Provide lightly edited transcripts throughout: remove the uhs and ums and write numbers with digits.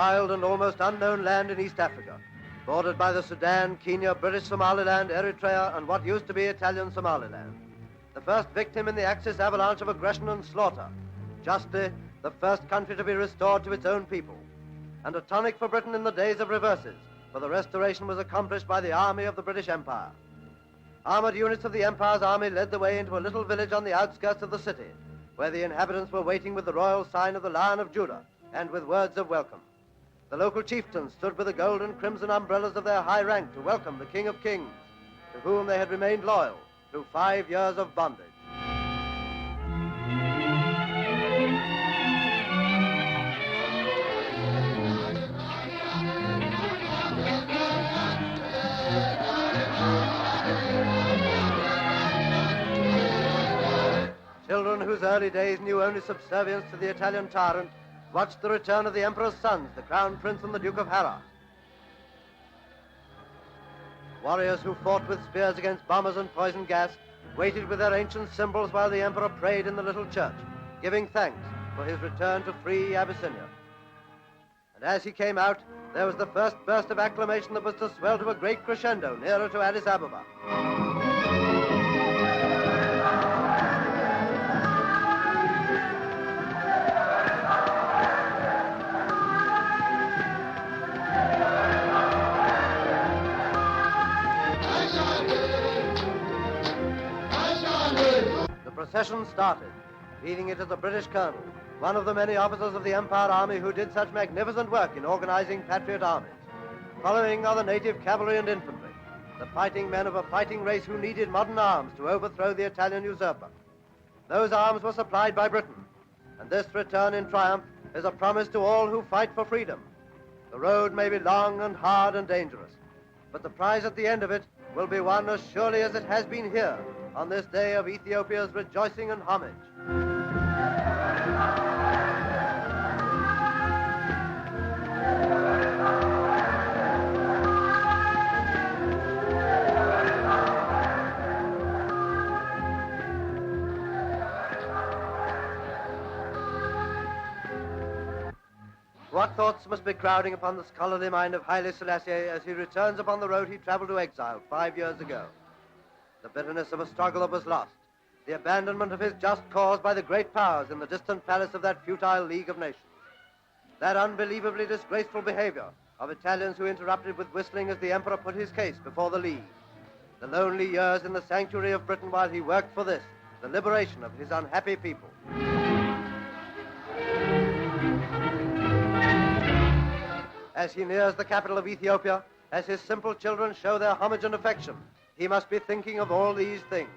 wild and almost unknown land in East Africa, bordered by the Sudan, Kenya, British Somaliland, Eritrea, and what used to be Italian Somaliland. The first victim in the Axis avalanche of aggression and slaughter. Justly, the first country to be restored to its own people. And a tonic for Britain in the days of reverses, for the restoration was accomplished by the army of the British Empire. Armored units of the Empire's army led the way into a little village on the outskirts of the city, where the inhabitants were waiting with the royal sign of the Lion of Judah and with words of welcome. The local chieftains stood with the gold and crimson umbrellas of their high rank to welcome the King of Kings, to whom they had remained loyal through 5 years of bondage. Children whose early days knew only subservience to the Italian tyrant watched the return of the Emperor's sons, the Crown Prince and the Duke of Harrah. Warriors who fought with spears against bombers and poison gas waited with their ancient symbols while the Emperor prayed in the little church, giving thanks for his return to free Abyssinia. And as he came out, there was the first burst of acclamation that was to swell to a great crescendo nearer to Addis Ababa. The procession started, leading it as a British colonel, one of the many officers of the Empire Army who did such magnificent work in organizing patriot armies. Following are the native cavalry and infantry, the fighting men of a fighting race who needed modern arms to overthrow the Italian usurper. Those arms were supplied by Britain, and this return in triumph is a promise to all who fight for freedom. The road may be long and hard and dangerous, but the prize at the end of it will be won as surely as it has been here on this day of Ethiopia's rejoicing and homage. What thoughts must be crowding upon the scholarly mind of Haile Selassie as he returns upon the road he traveled to exile 5 years ago? The bitterness of a struggle that was lost, the abandonment of his just cause by the great powers in the distant palace of that futile League of Nations, that unbelievably disgraceful behavior of Italians who interrupted with whistling as the Emperor put his case before the League, the lonely years in the sanctuary of Britain while he worked for this, the liberation of his unhappy people. As he nears the capital of Ethiopia, as his simple children show their homage and affection, he must be thinking of all these things.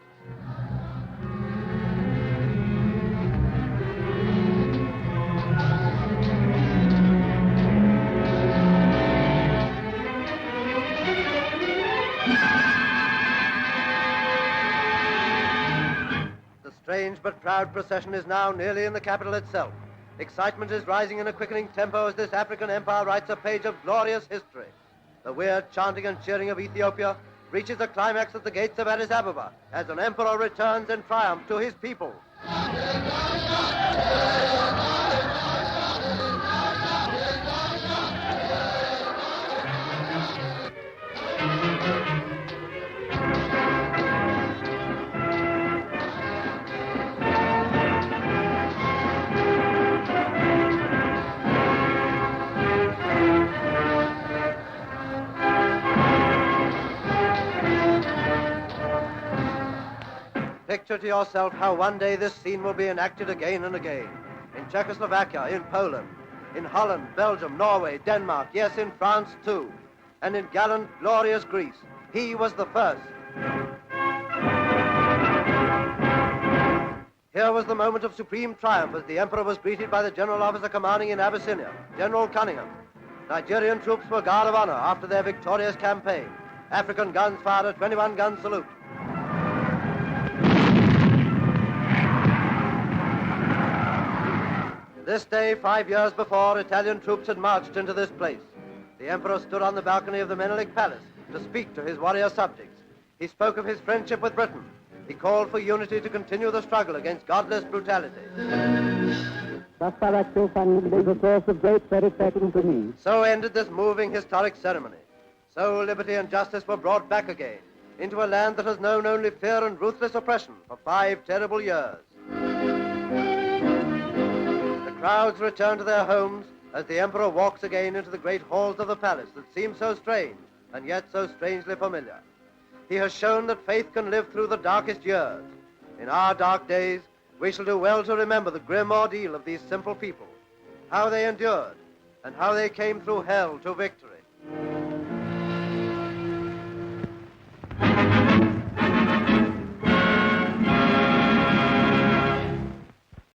The strange but proud procession is now nearly in the capital itself. Excitement is rising in a quickening tempo as this African empire writes a page of glorious history. The weird chanting and cheering of Ethiopia reaches a climax at the gates of Addis Ababa as an emperor returns in triumph to his people. Picture to yourself how one day this scene will be enacted again and again. In Czechoslovakia, in Poland, in Holland, Belgium, Norway, Denmark, yes, in France too. And in gallant, glorious Greece. He was the first. Here was the moment of supreme triumph as the Emperor was greeted by the general officer commanding in Abyssinia, General Cunningham. Nigerian troops were guard of honor after their victorious campaign. African guns fired a 21-gun salute. This day, 5 years before, Italian troops had marched into this place. The Emperor stood on the balcony of the Menelik Palace to speak to his warrior subjects. He spoke of his friendship with Britain. He called for unity to continue the struggle against godless brutality. satisfaction is a source of great satisfaction to me. So ended this moving historic ceremony. So liberty and justice were brought back again into a land that has known only fear and ruthless oppression for 5 terrible years. The crowds return to their homes as the emperor walks again into the great halls of the palace that seem so strange and yet so strangely familiar. He has shown that faith can live through the darkest years. In our dark days, we shall do well to remember the grim ordeal of these simple people, how they endured, and how they came through hell to victory.